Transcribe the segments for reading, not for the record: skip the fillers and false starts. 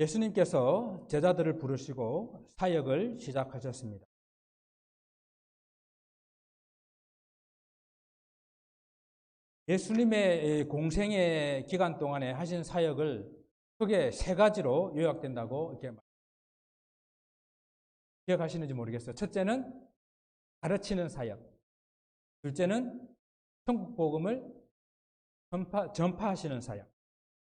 예수님께서 제자들을 부르시고 사역을 시작하셨습니다. 예수님의 공생의 기간 동안에 하신 사역을 크게 세 가지로 요약된다고 이렇게 기억하시는지 모르겠어요. 첫째는 가르치는 사역, 둘째는 천국 복음을 전파하시는 사역,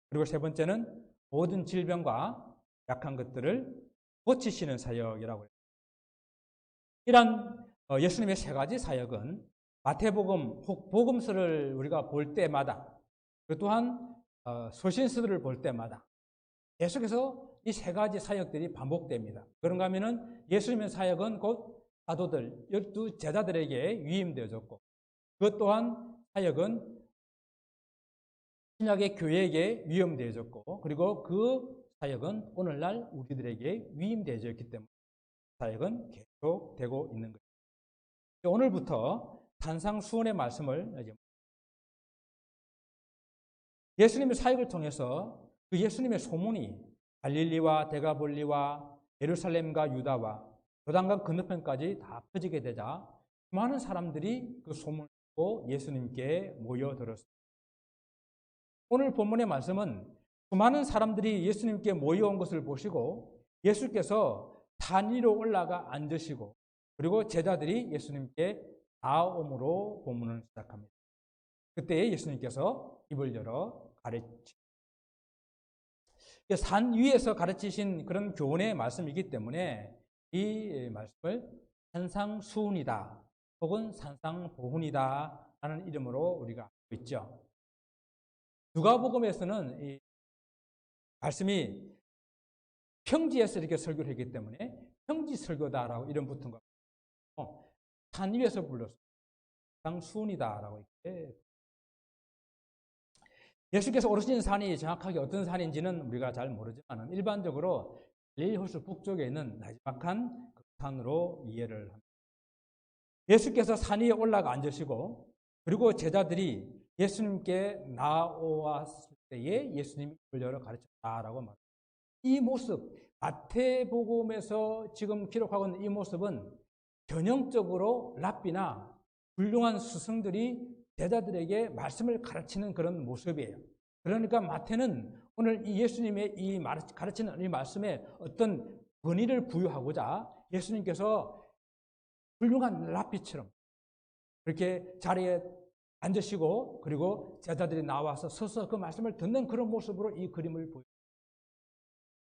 그리고 세 번째는 모든 질병과 약한 것들을 고치시는 사역이라고 해요. 이런 예수님의 세 가지 사역은 마태복음 혹 복음서를 우리가 볼 때마다, 그 또한 소신서들을 볼 때마다 계속해서 이 세 가지 사역들이 반복됩니다. 그런가 하면은 예수님의 사역은 곧 사도들, 12 제자들에게 위임되어졌고, 그것 또한 사역은 신약의 교회에게 위임되어졌고, 그리고 그 사역은 오늘날 우리들에게 위임되어져 있기 때문에 사역은 계속되고 있는 것입니다. 오늘부터 산상수훈의 말씀을 예수님의 사역을 통해서 그 예수님의 소문이 갈릴리와 데가볼리와 예루살렘과 유다와 요단강 건너편까지 다 퍼지게 되자 많은 사람들이 그 소문을 듣고 예수님께 모여들었습니다. 오늘 본문의 말씀은 수많은 사람들이 예수님께 모여온 것을 보시고 예수께서 산 위로 올라가 앉으시고, 그리고 제자들이 예수님께 나옴으로 본문을 시작합니다. 그때 예수님께서 입을 열어 가르치십니다. 산 위에서 가르치신 그런 교훈의 말씀이기 때문에 이 말씀을 산상수훈이다 혹은 산상보훈이다 라는 이름으로 우리가 알고 있죠. 누가복음에서는 이 말씀이 평지에서 이렇게 설교를 했기 때문에 평지설교다라고 이름 붙은 거. 산 위에서 불렀어요. 산상수훈이다라고 이렇게. 예수께서 오르신 산이 정확하게 어떤 산인지는 우리가 잘 모르지만 일반적으로 갈릴리 호수 북쪽에 있는 나지막한 그 산으로 이해를 합니다. 예수께서 산 위에 올라가 앉으시고, 그리고 제자들이 예수님께 나왔을 때에 예수님이 입을 열어 가르쳤다라고 말합니다. 이 모습, 마태복음에서 지금 기록하고 있는 이 모습은 전형적으로 랍비나 훌륭한 스승들이 제자들에게 말씀을 가르치는 그런 모습이에요. 그러니까 마태는 오늘 이 예수님의 이 가르치는 이 말씀에 어떤 권위를 부여하고자 예수님께서 훌륭한 랍비처럼 그렇게 자리에 앉으시고, 그리고 제자들이 나와서 서서 그 말씀을 듣는 그런 모습으로 이 그림을 보여요.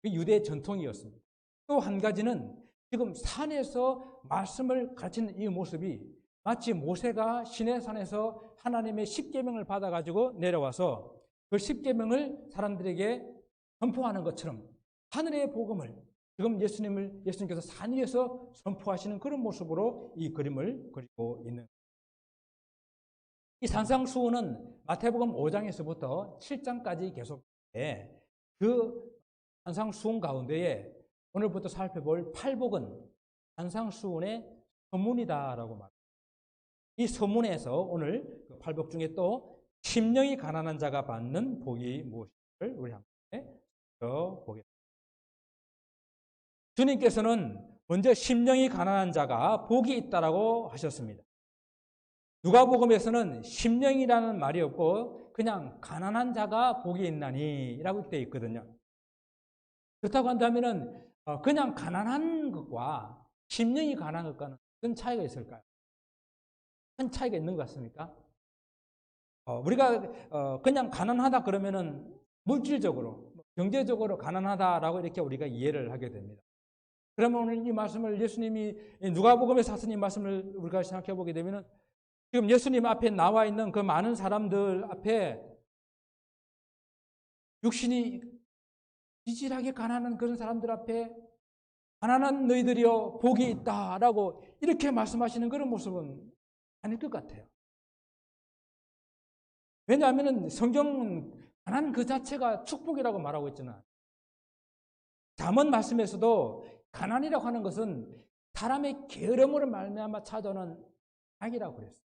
유대 전통이었습니다. 또 한 가지는 지금 산에서 말씀을 가르치는 이 모습이 마치 모세가 시내산에서 하나님의 십계명을 받아가지고 내려와서 그 십계명을 사람들에게 선포하는 것처럼 하늘의 복음을 지금 예수님께서 산 위에서 선포하시는 그런 모습으로 이 그림을 그리고 있는. 이 산상수훈은 마태복음 5장에서부터 7장까지 계속돼 그 산상수훈 가운데에 오늘부터 살펴볼 팔복은 산상수훈의 서문이다라고 말합니다. 이 서문에서 오늘 그 팔복 중에 또 심령이 가난한 자가 받는 복이 무엇인지를 우리 함께 보겠습니다. 주님께서는 먼저 심령이 가난한 자가 복이 있다라고 하셨습니다. 누가복음에서는 심령이라는 말이 없고 그냥 가난한 자가 복이 있나니라고 되어 있거든요. 그렇다고 한다면은 그냥 가난한 것과 심령이 가난한 것과는 어떤 차이가 있을까요? 큰 차이가 있는 것 같습니까? 우리가 그냥 가난하다 그러면은 물질적으로, 경제적으로 가난하다라고 이렇게 우리가 이해를 하게 됩니다. 그러면 오늘 이 말씀을 예수님이 누가복음에서 하신 이 말씀을 우리가 생각해 보게 되면은 지금 예수님 앞에 나와 있는 그 많은 사람들 앞에 육신이 지질하게 가난한 그런 사람들 앞에 가난한 너희들이여 복이 있다라고 이렇게 말씀하시는 그런 모습은 아닐 것 같아요. 왜냐하면 성경은 가난 그 자체가 축복이라고 말하고 있잖아요. 잠언 말씀에서도 가난이라고 하는 것은 사람의 게으름으로 말미암아 찾아오는 악이라고 그랬어요.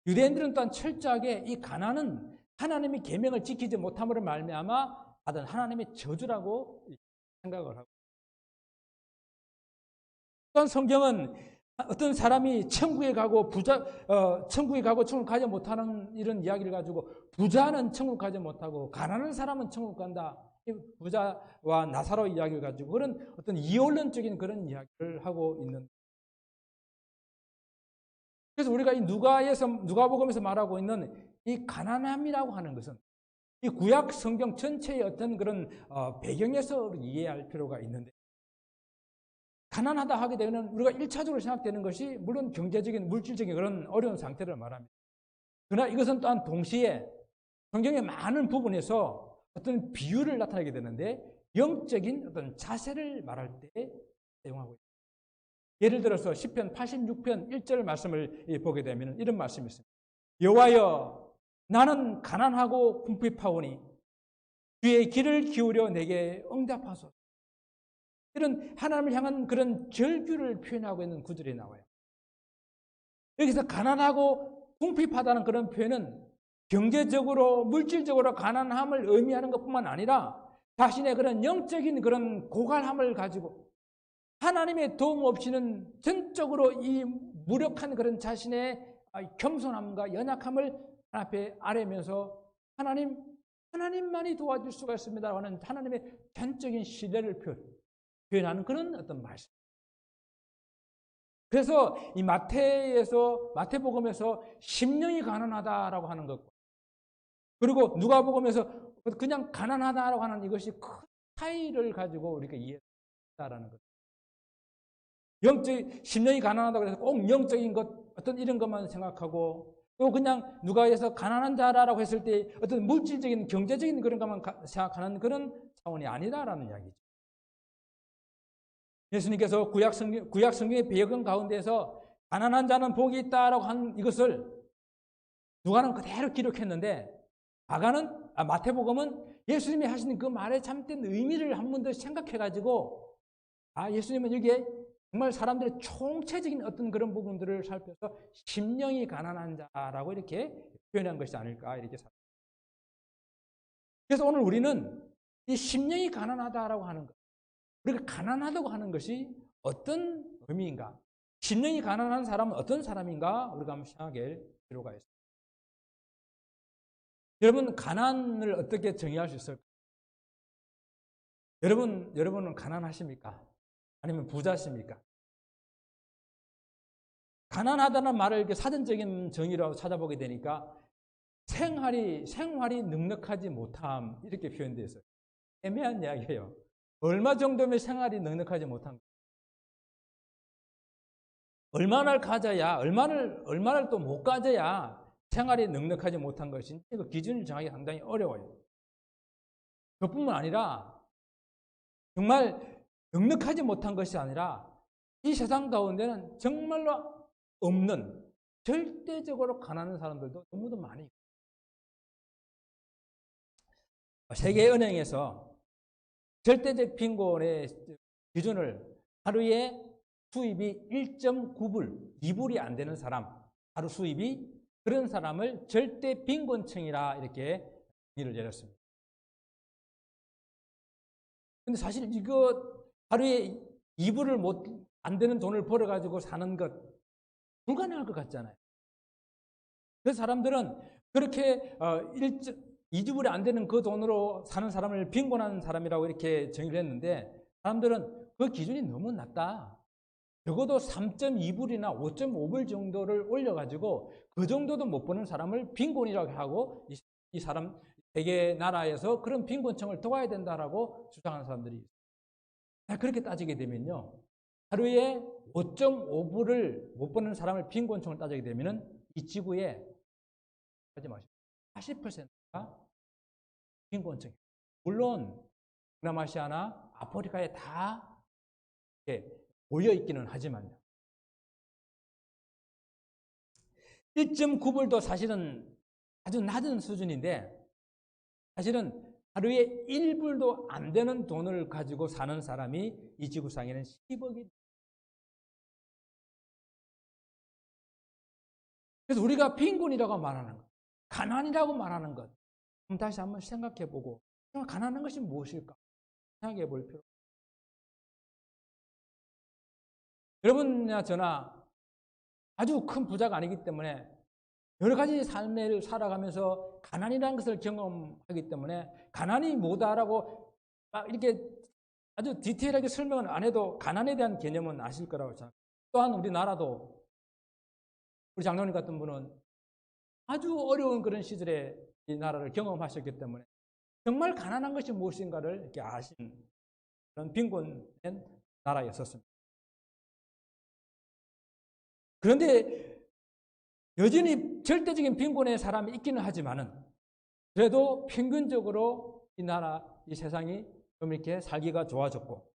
유대인들은 또한 철저하게 이 가난은 하나님의 계명을 지키지 못함으로 말미암아 받은 하나님의 저주라고 생각을 하고, 또한 성경은 어떤 사람이 천국에 가고 천국에 가고 천국 가지 못하는 이런 이야기를 가지고, 부자는 천국 가지 못하고 가난한 사람은 천국 간다. 부자와 나사로 이야기를 가지고 그런 어떤 이원론적인 그런 이야기를 하고 있는. 그래서 우리가 이 누가복음에서 말하고 있는 이 가난함이라고 하는 것은 이 구약 성경 전체의 어떤 그런 배경에서 이해할 필요가 있는데, 가난하다 하게 되면 우리가 1차적으로 생각되는 것이 물론 경제적인 물질적인 그런 어려운 상태를 말합니다. 그러나 이것은 또한 동시에 성경의 많은 부분에서 어떤 비유를 나타내게 되는데, 영적인 어떤 자세를 말할 때 사용하고 있습니다. 예를 들어서 시편 86편 1절 말씀을 보게 되면 이런 말씀이 있습니다. 여호와여, 나는 가난하고 궁핍하오니 주의 귀를 기울여 내게 응답하소서. 이런 하나님을 향한 그런 절규를 표현하고 있는 구절이 나와요. 여기서 가난하고 궁핍하다는 그런 표현은 경제적으로 물질적으로 가난함을 의미하는 것뿐만 아니라 자신의 그런 영적인 그런 고갈함을 가지고 하나님의 도움 없이는 전적으로 이 무력한 그런 자신의 겸손함과 연약함을 하나님 앞에 아뢰면서 하나님만이 도와줄 수가 있습니다 하는 하나님의 전적인 신뢰를 표현하는 그런 어떤 말씀. 그래서 이 마태복음에서 심령이 가난하다라고 하는 것, 그리고 누가복음에서 그냥 가난하다라고 하는 이것이 큰 차이를 가지고 우리가 이해한다라는 것. 심령이 가난하다고 해서 꼭 영적인 것, 어떤 이런 것만 생각하고, 또 그냥 누가에서 가난한 자라고 했을 때 어떤 물질적인 경제적인 그런 것만 생각하는 그런 차원이 아니다라는 이야기죠. 예수님께서 구약 성경의 배경 가운데서 가난한 자는 복이 있다라고 한 이것을 누가는 그대로 기록했는데, 마태복음은 예수님이 하시는 그 말의 참된 의미를 한 번 더 생각해가지고, 예수님은 여기에 정말 사람들의 총체적인 어떤 그런 부분들을 살펴서 심령이 가난한 자라고 이렇게 표현한 것이 아닐까 이렇게 생각합니다. 그래서 오늘 우리는 이 심령이 가난하다라고 하는 것, 우리가 가난하다고 하는 것이 어떤 의미인가? 심령이 가난한 사람은 어떤 사람인가? 우리가 한번 생각할 필요가 있습니다. 여러분, 가난을 어떻게 정의할 수 있을까? 여러분은 가난하십니까? 아니면 부자십니까? 가난하다는 말을 이렇게 사전적인 정의로 찾아보게 되니까 생활이 넉넉하지 못함 이렇게 표현되어 있어요. 애매한 이야기예요. 얼마 정도면 생활이 넉넉하지 못한 거예요? 얼마를 가져야, 얼마를 또 못 가져야 생활이 넉넉하지 못한 것인지 그 기준을 정하기 상당히 어려워요. 그뿐만 아니라 정말 넉넉하지 못한 것이 아니라 이 세상 가운데는 정말로 없는, 절대적으로 가난한 사람들도 너무도 많이 있고, 세계은행에서 절대적 빈곤의 기준을 하루에 수입이 1.9불, 2불이 안 되는 사람, 하루 수입이, 그런 사람을 절대 빈곤층이라 이렇게 정의를 내렸습니다. 근데 사실 이거 하루에 2불을 안 되는 돈을 벌어가지고 사는 것 불가능할 것 같잖아요. 그래서 사람들은 그렇게 2주불이 안 되는 그 돈으로 사는 사람을 빈곤한 사람이라고 이렇게 정의를 했는데, 사람들은 그 기준이 너무 낮다. 적어도 3.2불이나 5.5불 정도를 올려가지고 그 정도도 못 버는 사람을 빈곤이라고 하고, 이 사람 세계 나라에서 그런 빈곤층을 도와야 된다라고 주장하는 사람들이 있어요. 그렇게 따지게 되면요, 하루에 5.5불을 못 버는 사람을 빈곤층을 따지게 되면은 이 지구에 하지 마시고 80%가 빈곤층. 물론 동남아시아나 아프리카에 다 모여 있기는 하지만요. 1.9불도 사실은 아주 낮은 수준인데, 사실은 하루에 1불도 안 되는 돈을 가지고 사는 사람이 이 지구상에는 10억이. 그래서 우리가 빈곤이라고 말하는 것, 가난이라고 말하는 것, 다시 한번 생각해 보고 정말 가난한 것이 무엇일까? 생각해 볼 필요. 여러분이나 저나 아주 큰 부자가 아니기 때문에 여러 가지 삶을 살아가면서 가난이라는 것을 경험하기 때문에 가난이 뭐다라고 막 이렇게 아주 디테일하게 설명을 안 해도 가난에 대한 개념은 아실 거라고 생각합니다. 또한 우리나라도 우리 장로님 같은 분은 아주 어려운 그런 시절에 이 나라를 경험하셨기 때문에 정말 가난한 것이 무엇인가를 이렇게 아신 그런 빈곤된 나라였었습니다. 그런데 여전히 절대적인 빈곤의 사람이 있기는 하지만은 그래도 평균적으로 이 나라, 이 세상이 좀 이렇게 살기가 좋아졌고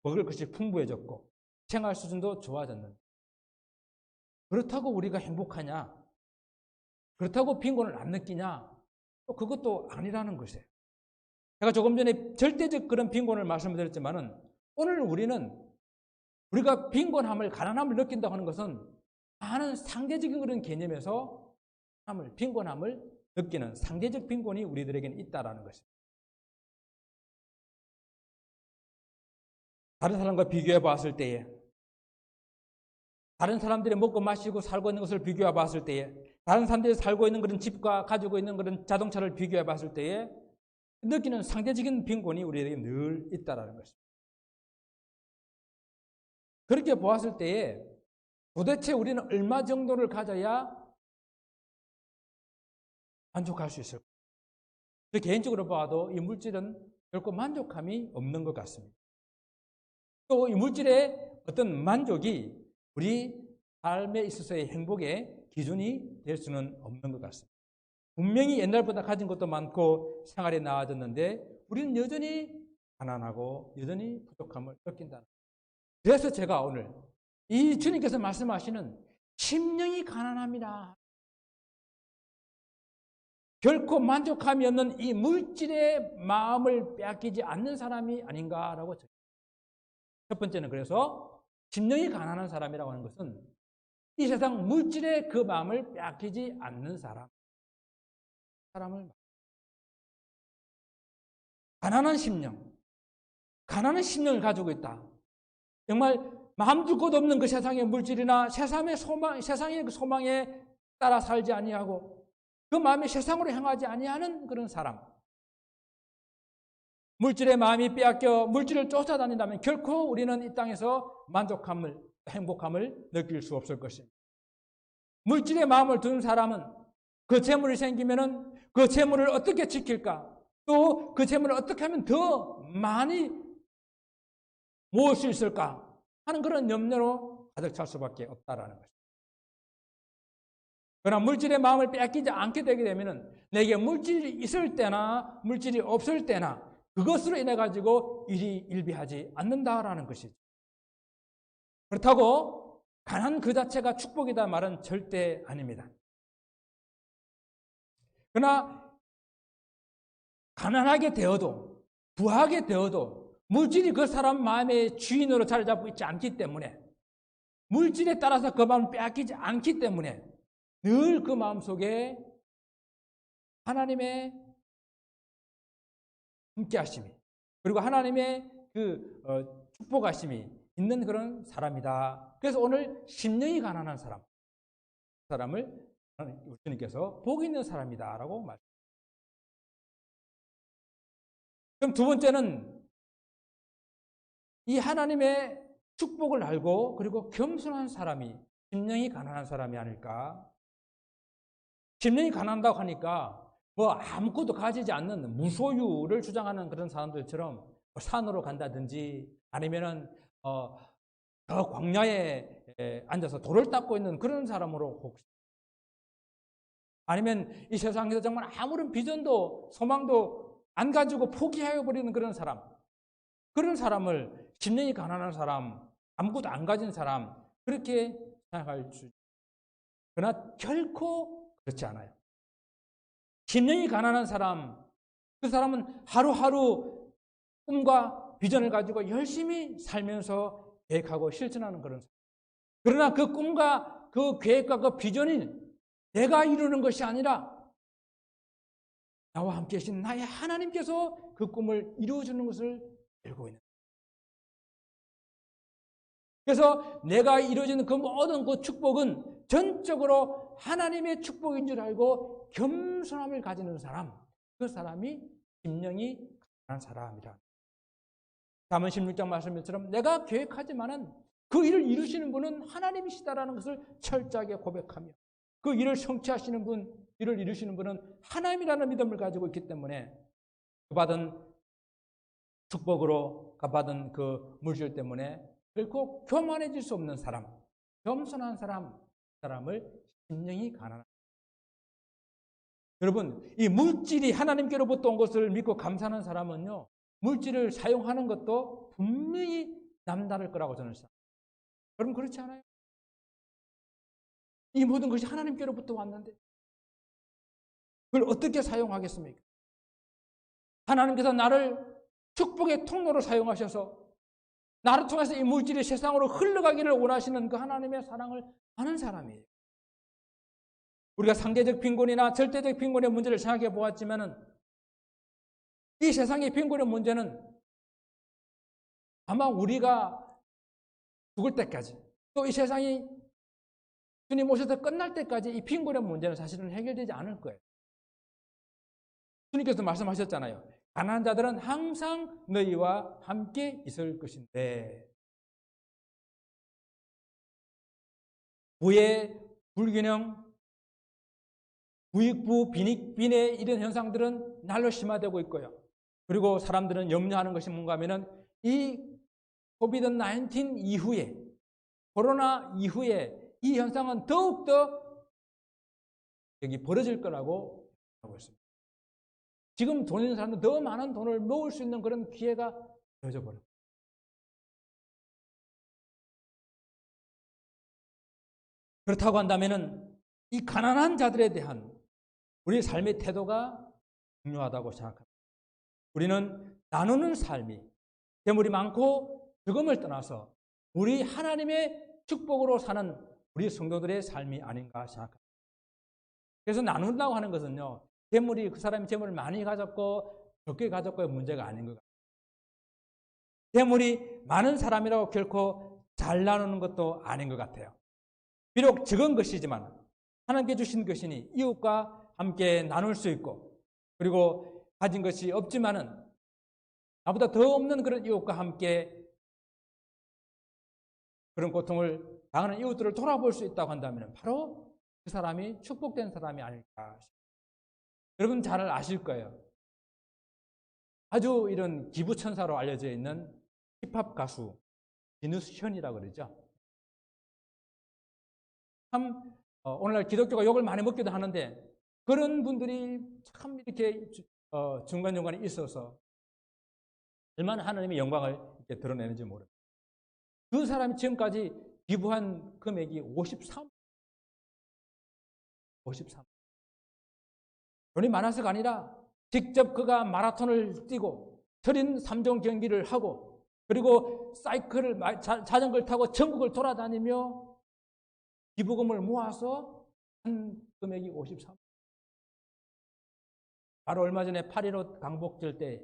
먹을 것이 풍부해졌고 생활 수준도 좋아졌는데 그렇다고 우리가 행복하냐? 그렇다고 빈곤을 안 느끼냐? 또 그것도 아니라는 것이에요. 제가 조금 전에 절대적 그런 빈곤을 말씀드렸지만은 오늘 우리가 빈곤함을, 가난함을 느낀다고 하는 것은 많은 상대적인 그런 개념에서 빈곤함을 느끼는 상대적 빈곤이 우리들에게는 있다라는 것입니다. 다른 사람과 비교해 봤을 때에, 다른 사람들이 먹고 마시고 살고 있는 것을 비교해 봤을 때에, 다른 사람들이 살고 있는 그런 집과 가지고 있는 그런 자동차를 비교해 봤을 때에 느끼는 상대적인 빈곤이 우리에게 늘 있다라는 것입니다. 그렇게 보았을 때에 도대체 우리는 얼마 정도를 가져야 만족할 수 있을까? 개인적으로 봐도 이 물질은 결코 만족함이 없는 것 같습니다. 또 이 물질의 어떤 만족이 우리 삶에 있어서의 행복의 기준이 될 수는 없는 것 같습니다. 분명히 옛날보다 가진 것도 많고 생활이 나아졌는데 우리는 여전히 가난하고 여전히 부족함을 느낀다는 거예요. 그래서 제가 오늘 이 주님께서 말씀하시는 심령이 가난합니다. 결코 만족함이 없는 이 물질의 마음을 빼앗기지 않는 사람이 아닌가라고. 첫 번째는 그래서 심령이 가난한 사람이라고 하는 것은 이 세상 물질의 그 마음을 빼앗기지 않는 사람을 가난한 심령을 가지고 있다. 정말 마음 줄 곳 없는 그 세상의 물질이나 세상의 소망에 따라 살지 아니하고 그 마음이 세상으로 향하지 아니하는 그런 사람. 물질의 마음이 빼앗겨 물질을 쫓아다닌다면 결코 우리는 이 땅에서 만족함을, 행복함을 느낄 수 없을 것입니다. 물질의 마음을 두는 사람은 그 재물이 생기면은 그 재물을 어떻게 지킬까? 또 그 재물을 어떻게 하면 더 많이 모을 수 있을까? 하는 그런 염려로 가득 찰 수밖에 없다라는 것입니다. 그러나 물질의 마음을 빼앗기지 않게 되게 되면은 내게 물질이 있을 때나 물질이 없을 때나 그것으로 인해 가지고 일비하지 않는다라는 것이죠. 그렇다고 가난 그 자체가 축복이다 말은 절대 아닙니다. 그러나 가난하게 되어도 부하게 되어도 물질이 그 사람 마음의 주인으로 자리 잡고 있지 않기 때문에 물질에 따라서 그 마음을 빼앗기지 않기 때문에 늘 그 마음속에 하나님의 함께하심이 그리고 하나님의 그 축복하심이 있는 그런 사람이다. 그래서 오늘 심령이 가난한 사람을 주님께서 복 있는 사람이다라고 말합니다. 그럼 두 번째는 이 하나님의 축복을 알고 그리고 겸손한 사람이 심령이 가난한 사람이 아닐까? 심령이 가난하다고 하니까 뭐 아무것도 가지지 않는 무소유를 주장하는 그런 사람들처럼 산으로 간다든지 아니면은 저 광야에 앉아서 돌을 닦고 있는 그런 사람으로 혹시 아니면 이 세상에서 정말 아무런 비전도 소망도 안 가지고 포기해버리는 그런 사람을 심령이 가난한 사람, 아무것도 안 가진 사람 그렇게 생각할 수. 그러나 결코 그렇지 않아요. 심령이 가난한 사람, 그 사람은 하루하루 꿈과 비전을 가지고 열심히 살면서 계획하고 실천하는 그런 사람. 그러나 그 꿈과 그 계획과 그 비전이 내가 이루는 것이 아니라 나와 함께 계신 나의 하나님께서 그 꿈을 이루어주는 것을 알고 있는. 그래서 내가 이루어지는 그 모든 그 축복은 전적으로 하나님의 축복인 줄 알고 겸손함을 가지는 사람, 그 사람이 심령이 강한 사람이라. 잠언 16장 말씀처럼 내가 계획하지만은 그 일을 이루시는 분은 하나님이시다라는 것을 철저하게 고백하며 그 일을 성취하시는 분, 일을 이루시는 분은 하나님이라는 믿음을 가지고 있기 때문에 그 받은 축복으로 그 받은 그 물질 때문에 결코 교만해질 수 없는 사람, 겸손한 사람, 사람을 심령이 가난한. 여러분, 이 물질이 하나님께로부터 온 것을 믿고 감사하는 사람은요, 물질을 사용하는 것도 분명히 남다를 거라고 저는 생각합니다. 여러분, 그렇지 않아요? 이 모든 것이 하나님께로부터 왔는데 그걸 어떻게 사용하겠습니까? 하나님께서 나를 축복의 통로로 사용하셔서 나를 통해서 이 물질이 세상으로 흘러가기를 원하시는 그 하나님의 사랑을 아는 사람이에요. 우리가 상대적 빈곤이나 절대적 빈곤의 문제를 생각해 보았지만은 이 세상의 빈곤의 문제는 아마 우리가 죽을 때까지 또 이 세상이 주님 오셔서 끝날 때까지 이 빈곤의 문제는 사실은 해결되지 않을 거예요. 주님께서 말씀하셨잖아요. 가난한 자들은 항상 너희와 함께 있을 것인데 부의 불균형, 부익부, 빈의 이런 현상들은 날로 심화되고 있고요. 그리고 사람들은 염려하는 것이 뭔가 하면은 이 코비드-19 이후에 코로나 이후에 이 현상은 더욱더 여기 벌어질 거라고 하고 있습니다. 지금 돈 있는 사람은 더 많은 돈을 모을 수 있는 그런 기회가 되어져 버려요. 그렇다고 한다면은 이 가난한 자들에 대한 우리의 삶의 태도가 중요하다고 생각합니다. 우리는 나누는 삶이 재물이 많고 적음을 떠나서 우리 하나님의 축복으로 사는 우리 성도들의 삶이 아닌가 생각합니다. 그래서 나눈다고 하는 것은요, 재물이 그 사람이 재물을 많이 가졌고 적게 가졌고의 문제가 아닌 것 같아요. 재물이 많은 사람이라고 결코 잘 나누는 것도 아닌 것 같아요. 비록 적은 것이지만 하나님께 주신 것이니 이웃과 함께 나눌 수 있고 그리고 가진 것이 없지만은 나보다 더 없는 그런 이웃과 함께 그런 고통을 당하는 이웃들을 돌아볼 수 있다고 한다면 바로 그 사람이 축복된 사람이 아닐까. 여러분 잘 아실 거예요. 아주 이런 기부천사로 알려져 있는 힙합 가수 디누스 현이라고 그러죠. 참 오늘날 기독교가 욕을 많이 먹기도 하는데 그런 분들이 참 이렇게 중간중간에 있어서 얼마나 하나님의 영광을 이렇게 드러내는지 모릅니다. 그 사람이 지금까지 기부한 금액이 53. 돈이 많아서가 아니라 직접 그가 마라톤을 뛰고 33종 경기를 하고 그리고 사이클을 자전거를 타고 전국을 돌아다니며 기부금을 모아서 한 금액이 53. 바로 얼마 전에 8.15 광복절 때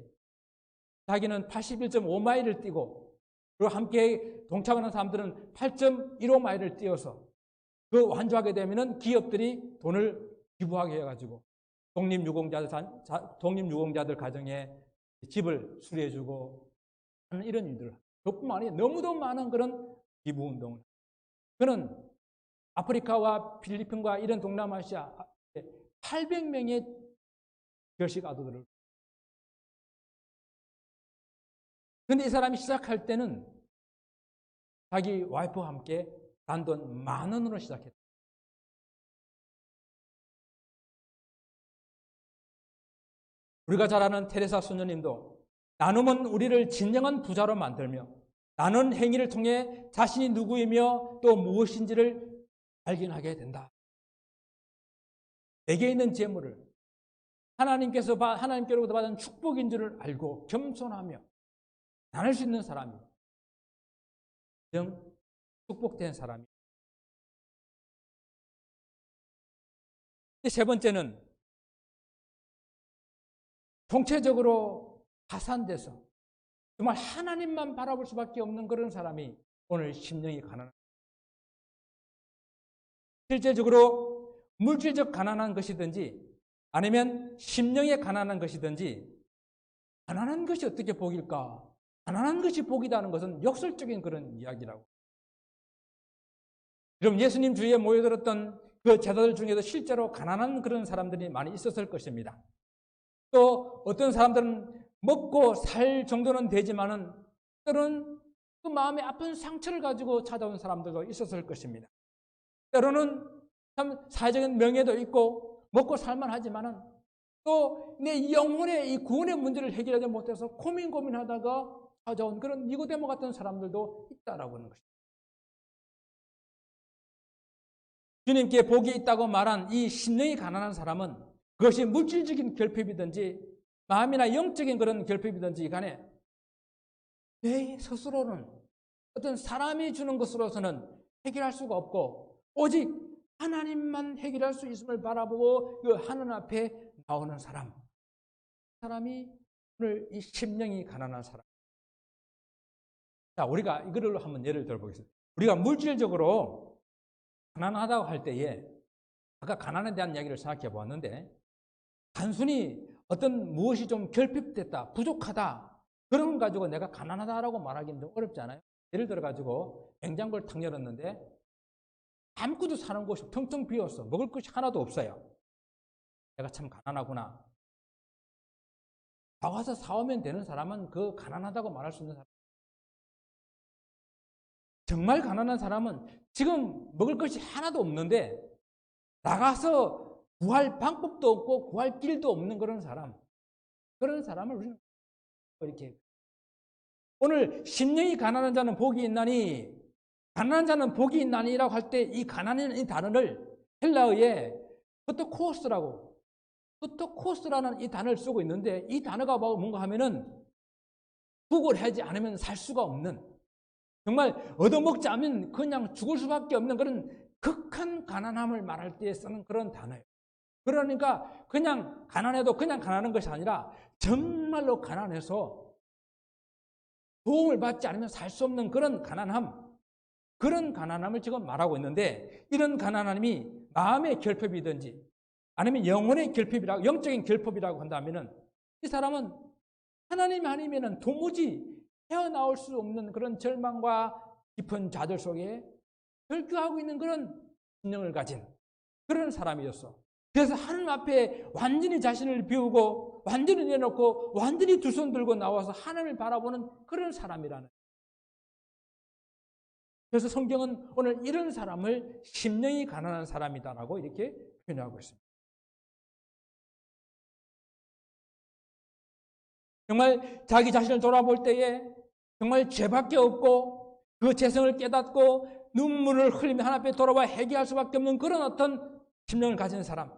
자기는 81.5마일을 뛰고 그리고 함께 동참하는 사람들은 8.15마일을 뛰어서 그 완주하게 되면은 기업들이 돈을 기부하게 해가지고 독립유공자들 가정에 집을 수리해주고 하는 이런 일들. 그뿐만 아니라 너무도 많은 그런 기부운동을. 그는 아프리카와 필리핀과 이런 동남아시아 800명의 결식 아도들을. 그런데 이 사람이 시작할 때는 자기 와이프와 함께 단돈 10,000원으로 시작했다. 우리가 잘 아는 테레사 수녀님도 나눔은 우리를 진정한 부자로 만들며 나눈 행위를 통해 자신이 누구이며 또 무엇인지를 발견하게 된다. 내게 있는 재물을 하나님께로부터 받은 축복인 줄을 알고 겸손하며 나눌 수 있는 사람이 정 축복된 사람이. 세 번째는 총체적으로 파산돼서 정말 하나님만 바라볼 수밖에 없는 그런 사람이 오늘 심령이 가난한, 실제적으로 물질적 가난한 것이든지 아니면 심령에 가난한 것이든지, 가난한 것이 어떻게 복일까? 가난한 것이 복이라는 것은 역설적인 그런 이야기라고. 여러분, 예수님 주위에 모여들었던 그 제자들 중에도 실제로 가난한 그런 사람들이 많이 있었을 것입니다. 또 어떤 사람들은 먹고 살 정도는 되지만은 때로는 그 마음에 아픈 상처를 가지고 찾아온 사람들도 있었을 것입니다. 때로는 참 사회적인 명예도 있고 먹고 살만 하지만은 또 내 영혼의 이 구원의 문제를 해결하지 못해서 고민하다가 찾아온 그런 니고데모 같은 사람들도 있다라고 하는 것입니다. 주님께 복이 있다고 말한 이 심령이 가난한 사람은 그것이 물질적인 결핍이든지 마음이나 영적인 그런 결핍이든지 간에 내 스스로는 어떤 사람이 주는 것으로서는 해결할 수가 없고 오직 하나님만 해결할 수 있음을 바라보고 그 하늘 앞에 나오는 사람이 오늘 이 심령이 가난한 사람. 자, 우리가 이거를 한번 예를 들어보겠습니다. 우리가 물질적으로 가난하다고 할 때에 아까 가난에 대한 이야기를 생각해 보았는데 단순히 어떤 무엇이 좀 결핍됐다, 부족하다 그런 걸 가지고 내가 가난하다라고 말하기는 좀 어렵지 않아요? 예를 들어 가지고 냉장고를 탁 열었는데 아무것도 사는 곳이 텅텅 비었어. 먹을 것이 하나도 없어요. 내가 참 가난하구나. 나가서 사오면 되는 사람은 그 가난하다고 말할 수 있는 사람. 정말 가난한 사람은 지금 먹을 것이 하나도 없는데 나가서 구할 방법도 없고 구할 길도 없는 그런 사람을 우리는 이렇게 오늘 심령이 가난한 자는 복이 있나니, 가난한 자는 복이 있나니라고 할 때 이 가난이라는 이 단어를 헬라어에 포토코스라는 이 단어를 쓰고 있는데 이 단어가 뭔가 하면은 구걸하지 않으면 살 수가 없는, 정말 얻어먹지 않으면 그냥 죽을 수밖에 없는 그런 극한 가난함을 말할 때 쓰는 그런 단어예요. 그러니까 그냥 가난해도 그냥 가난한 것이 아니라 정말로 가난해서 도움을 받지 않으면 살 수 없는 그런 가난함을 지금 말하고 있는데 이런 가난함이 마음의 결핍이든지 아니면 영혼의 결핍이라고, 영적인 결핍이라고 한다면은 이 사람은 하나님 아니면은 도무지 헤어나올 수 없는 그런 절망과 깊은 좌절 속에 절규하고 있는 그런 심령을 가진 그런 사람이었어. 그래서 하나님 앞에 완전히 자신을 비우고 완전히 내놓고 완전히 두 손 들고 나와서 하나님을 바라보는 그런 사람이라는. 그래서 성경은 오늘 이런 사람을 심령이 가난한 사람이다라고 이렇게 표현하고 있습니다. 정말 자기 자신을 돌아볼 때에 정말 죄밖에 없고 그 죄성을 깨닫고 눈물을 흘리며 하나님 앞에 돌아와 회개할 수밖에 없는 그런 어떤 심령을 가진 사람.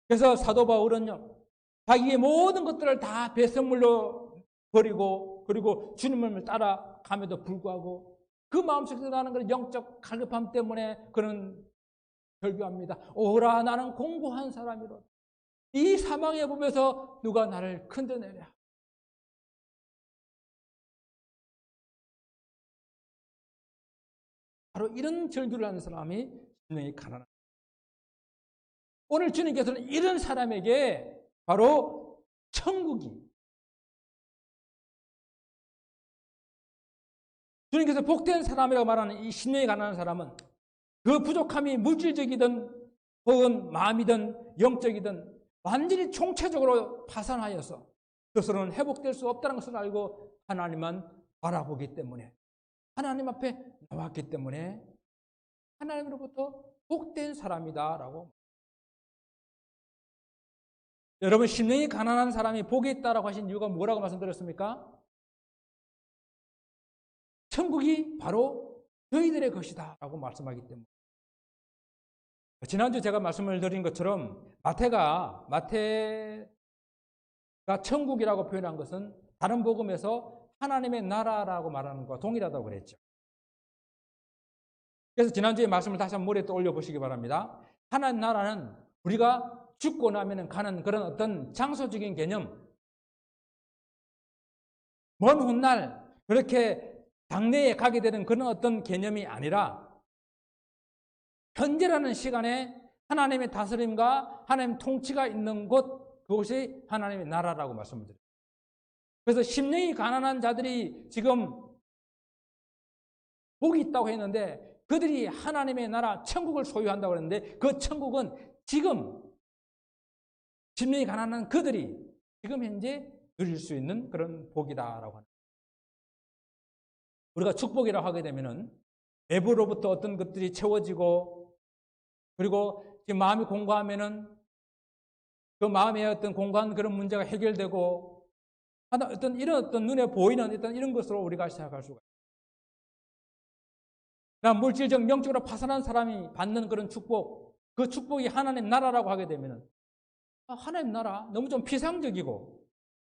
그래서 사도 바울은요, 자기의 모든 것들을 다 배설물로 버리고 그리고 주님을 따라감에도 불구하고 그 마음속에서 나는 그런 영적 갈급함 때문에 그런 절규합니다. 오라 나는 공고한 사람이로다. 이 사망의 법에서 누가 나를 건져내랴. 바로 이런 절규를 하는 사람이 심령이 가난한. 오늘 주님께서는 이런 사람에게 바로 주님께서 복된 사람이라고 말하는 이 심령이 가난한 사람은 그 부족함이 물질적이든 혹은 마음이든 영적이든 완전히 총체적으로 파산하여서 스스로는 회복될 수 없다는 것을 알고 하나님만 바라보기 때문에, 하나님 앞에 나왔기 때문에 하나님으로부터 복된 사람이다라고. 여러분, 심령이 가난한 사람이 복이 있다라고 하신 이유가 뭐라고 말씀드렸습니까? 천국이 바로 너희들의 것이다 라고 말씀하기 때문에. 지난주 제가 말씀을 드린 것처럼 마태가 천국이라고 표현한 것은 다른 복음에서 하나님의 나라라고 말하는 것과 동일하다고 그랬죠. 그래서 지난주에 말씀을 다시 한번 머리에 떠올려 보시기 바랍니다. 하나님 나라는 우리가 죽고 나면 가는 그런 어떤 장소적인 개념, 먼 훗날 그렇게 장래에 가게 되는 그런 어떤 개념이 아니라 현재라는 시간에 하나님의 다스림과 하나님 통치가 있는 곳, 그것이 하나님의 나라라고 말씀드립니다. 그래서 심령이 가난한 자들이 지금 복이 있다고 했는데 그들이 하나님의 나라 천국을 소유한다고 했는데 그 천국은 지금 심령이 가난한 그들이 지금 현재 누릴 수 있는 그런 복이다라고 합니다. 우리가 축복이라고 하게 되면은 외부로부터 어떤 것들이 채워지고 그리고 지금 마음이 공고하면은 그 마음의 어떤 공고한 그런 문제가 해결되고 어떤 이런 어떤 눈에 보이는 일단 이런 것으로 우리가 시작할 수가 있어요. 물질적 영적으로 파산한 사람이 받는 그런 축복, 그 축복이 하나님 나라라고 하게 되면은 하나님 나라 너무 좀 피상적이고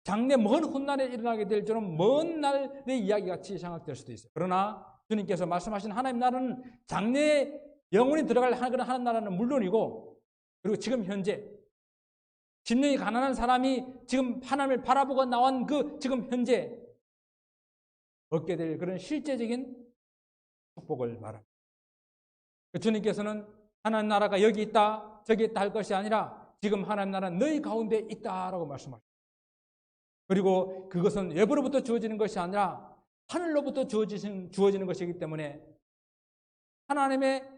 장래 먼 훗날에 일어나게 될 줄은 먼 날의 이야기같이 생각될 수도 있어요. 그러나 주님께서 말씀하신 하나님 나라는 장래에 영혼이 들어갈 그런 하나님 나라는 물론이고 그리고 지금 현재 심령이 가난한 사람이 지금 하나님을 바라보고 나온 그 지금 현재 얻게 될 그런 실제적인 축복을 말합니다. 주님께서는 하나님 나라가 여기 있다 저기 있다 할 것이 아니라 지금 하나님 나라는 너희 가운데 있다라고 말씀하십니다. 그리고 그것은 외부로부터 주어지는 것이 아니라 하늘로부터 주어지는 것이기 때문에 하나님의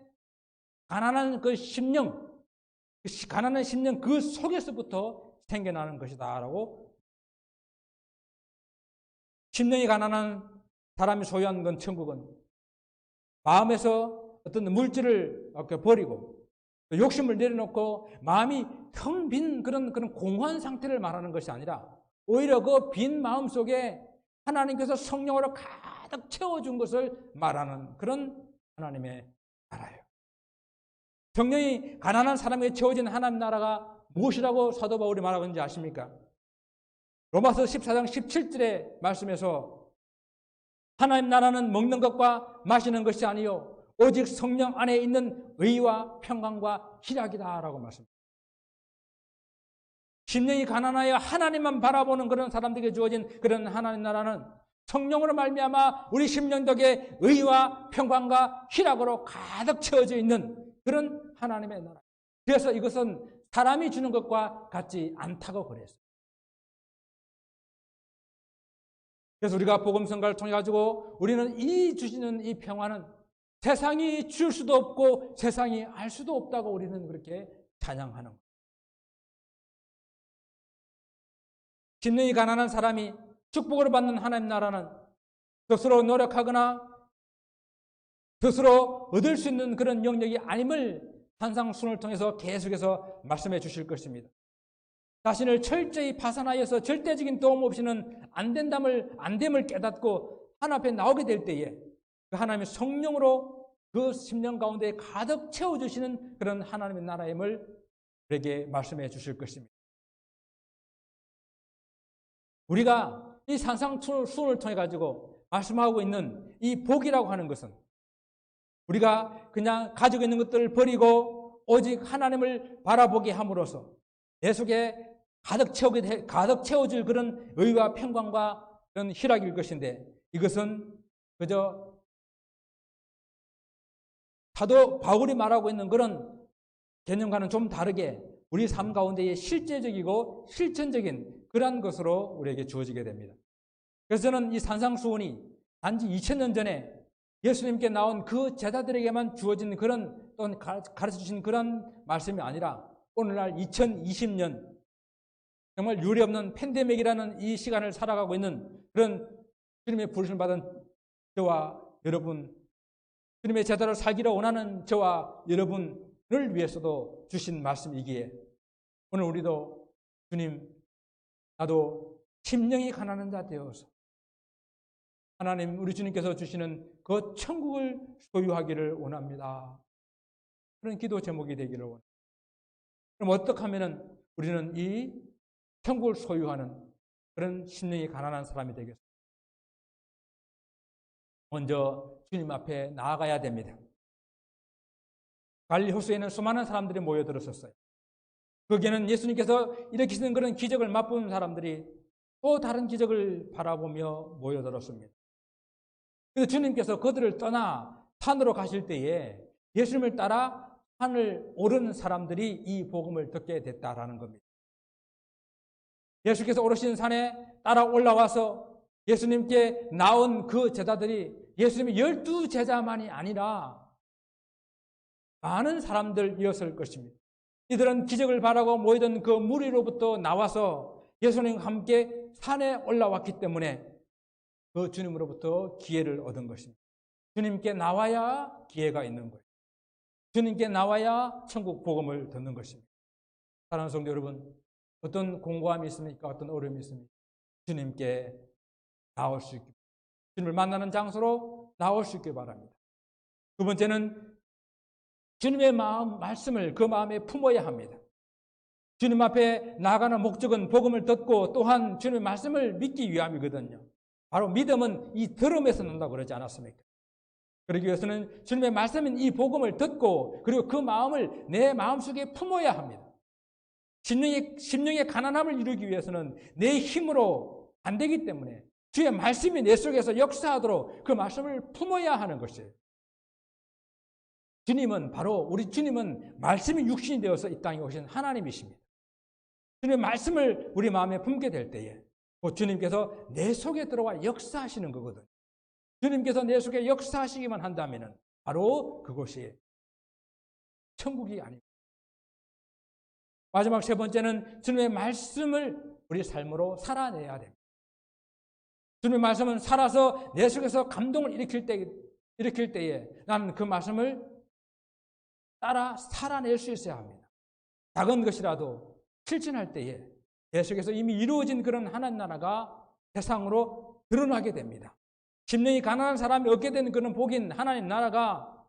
가난한 그 심령, 가난한 심령 그 속에서부터 생겨나는 것이다라고 심령이 가난한 사람이 소유한 건 천국은 마음에서 어떤 물질을 이렇게 버리고 욕심을 내려놓고 마음이 텅 빈 그런 공허한 상태를 말하는 것이 아니라 오히려 그 빈 마음 속에 하나님께서 성령으로 가득 채워준 것을 말하는 그런 하나님의 나라예요. 성령이 가난한 사람에게 채워진 하나님 나라가 무엇이라고 사도 바울이 말하고 있는지 아십니까? 로마서 14장 17절의 말씀에서 하나님 나라는 먹는 것과 마시는 것이 아니요 오직 성령 안에 있는 의와 평강과 희락이다라고 말씀합니다. 심령이 가난하여 하나님만 바라보는 그런 사람들에게 주어진 그런 하나님 나라는 성령으로 말미암아 우리 심령덕에 의와 평강과 희락으로 가득 채워져 있는 그런 하나님의 나라. 그래서 이것은 사람이 주는 것과 같지 않다고 그랬어요. 그래서 우리가 복음 선가를 통해 가지고 우리는 이 주시는 이 평화는 세상이 줄 수도 없고 세상이 알 수도 없다고 우리는 그렇게 찬양하는 거예요. 심령이 가난한 사람이 축복을 받는 하나님 나라는 스스로 노력하거나 스스로 얻을 수 있는 그런 영역이 아님을 산상순을 통해서 계속해서 말씀해 주실 것입니다. 자신을 철저히 파산하여서 절대적인 도움 없이는 안 됨을 깨닫고 하나님 앞에 나오게 될 때에 그 하나님의 성령으로 그 심령 가운데 가득 채워주시는 그런 하나님의 나라임을 우리에게 말씀해 주실 것입니다. 우리가 이 산상순을 통해 가지고 말씀하고 있는 이 복이라고 하는 것은 우리가 그냥 가지고 있는 것들을 버리고 오직 하나님을 바라보게 함으로써 내 속에 가득 채워질 그런 의와 평강과 그런 희락일 것인데 이것은 그저 사도 바울이 말하고 있는 그런 개념과는 좀 다르게 우리 삶 가운데의 실제적이고 실천적인 그러한 것으로 우리에게 주어지게 됩니다. 그래서 저는 이 산상수훈이 단지 2000년 전에 예수님께 나온 그 제자들에게만 주어진 그런 또는 가르쳐 주신 그런 말씀이 아니라 오늘날 2020년 정말 유례없는 팬데믹이라는 이 시간을 살아가고 있는 그런 주님의 부르심을 받은 저와 여러분, 주님의 제자로 살기를 원하는 저와 여러분을 위해서도 주신 말씀이기에 오늘 우리도 주님, 나도 심령이 가난한 자 되어서 하나님 우리 주님께서 주시는 그 천국을 소유하기를 원합니다. 그런 기도 제목이 되기를 원합니다. 그럼 어떻게 하면 우리는 이 천국을 소유하는 그런 심령이 가난한 사람이 되겠습니까? 먼저 주님 앞에 나아가야 됩니다. 갈릴리 호수에는 수많은 사람들이 모여들었었어요. 거기에는 예수님께서 일으키시는 그런 기적을 맛본 사람들이 또 다른 기적을 바라보며 모여들었습니다. 그래서 주님께서 그들을 떠나 산으로 가실 때에 예수님을 따라 산을 오른 사람들이 이 복음을 듣게 됐다라는 겁니다. 예수께서 오르신 산에 따라 올라와서 예수님께 나온 그 제자들이 예수님의 12제자만이 아니라 많은 사람들이었을 것입니다. 이들은 기적을 바라고 모이던 그 무리로부터 나와서 예수님과 함께 산에 올라왔기 때문에 그 주님으로부터 기회를 얻은 것입니다. 주님께 나와야 기회가 있는 거예요. 주님께 나와야 천국 복음을 듣는 것입니다. 사랑하는 성도 여러분, 어떤 공고함이 있습니까? 어떤 어려움이 있습니까? 주님께 나올 수 있게, 주님을 만나는 장소로 나올 수 있게 바랍니다. 두 번째는 주님의 말씀을 그 마음에 품어야 합니다. 주님 앞에 나아가는 목적은 복음을 듣고 또한 주님의 말씀을 믿기 위함이거든요. 바로 믿음은 이 들음에서 난다고 그러지 않았습니까? 그러기 위해서는 주님의 말씀인 이 복음을 듣고 그리고 그 마음을 내 마음속에 품어야 합니다. 심령의 가난함을 이루기 위해서는 내 힘으로 안 되기 때문에 주의 말씀이 내 속에서 역사하도록 그 말씀을 품어야 하는 것이에요. 우리 주님은 말씀이 육신이 되어서 이 땅에 오신 하나님이십니다. 주님의 말씀을 우리 마음에 품게 될 때에 주님께서 내 속에 들어와 역사하시는 거거든요. 주님께서 내 속에 역사하시기만 한다면 바로 그것이 천국이 아닙니다. 마지막 세 번째는 주님의 말씀을 우리 삶으로 살아내야 됩니다. 주님의 말씀은 살아서 내 속에서 감동을 일으킬 때에 나는 그 말씀을 따라 살아낼 수 있어야 합니다. 작은 것이라도 실천할 때에 내 속에서 이미 이루어진 그런 하나님 나라가 세상으로 드러나게 됩니다. 심령이 가난한 사람이 얻게 되는 그런 복인 하나님 나라가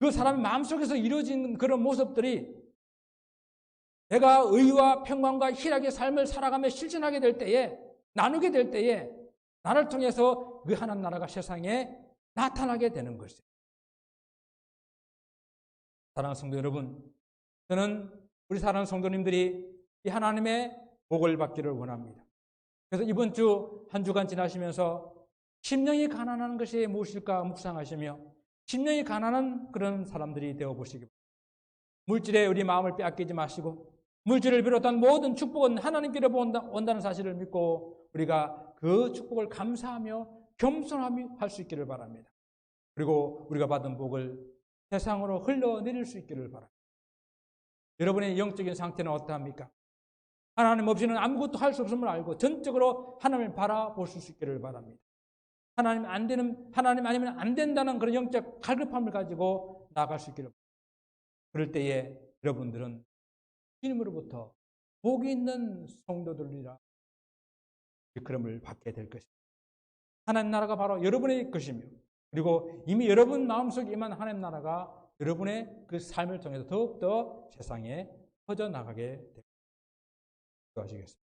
그 사람의 마음속에서 이루어진 그런 모습들이 내가 의와 평강과 희락의 삶을 살아가며 실천하게 될 때에 나누게 될 때에 나를 통해서 그 하나님 나라가 세상에 나타나게 되는 것이에요. 사랑하는 성도 여러분, 저는 우리 사랑하는 성도님들이 이 하나님의 복을 받기를 원합니다. 그래서 이번 주 한 주간 지나시면서 심령이 가난한 것이 무엇일까 묵상하시며 심령이 가난한 그런 사람들이 되어보시기 바랍니다. 물질에 우리 마음을 빼앗기지 마시고 물질을 비롯한 모든 축복은 하나님께로 온다는 사실을 믿고 우리가 그 축복을 감사하며 겸손하며 할 수 있기를 바랍니다. 그리고 우리가 받은 복을 세상으로 흘러내릴 수 있기를 바랍니다. 여러분의 영적인 상태는 어떠합니까? 하나님 없이는 아무것도 할 수 없음을 알고 전적으로 하나님을 바라볼 수 있기를 바랍니다. 하나님 아니면 안 된다는 그런 영적 갈급함을 가지고 나아갈 수 있기를 바랍니다. 그럴 때에 여러분들은 주님으로부터 복이 있는 성도들이라 일컬음을 받게 될 것입니다. 하나님 나라가 바로 여러분의 것이며 그리고 이미 여러분 마음속에 임한 하나님 나라가 여러분의 그 삶을 통해서 더욱더 세상에 퍼져나가게 됩니다. 기도하시겠습니다.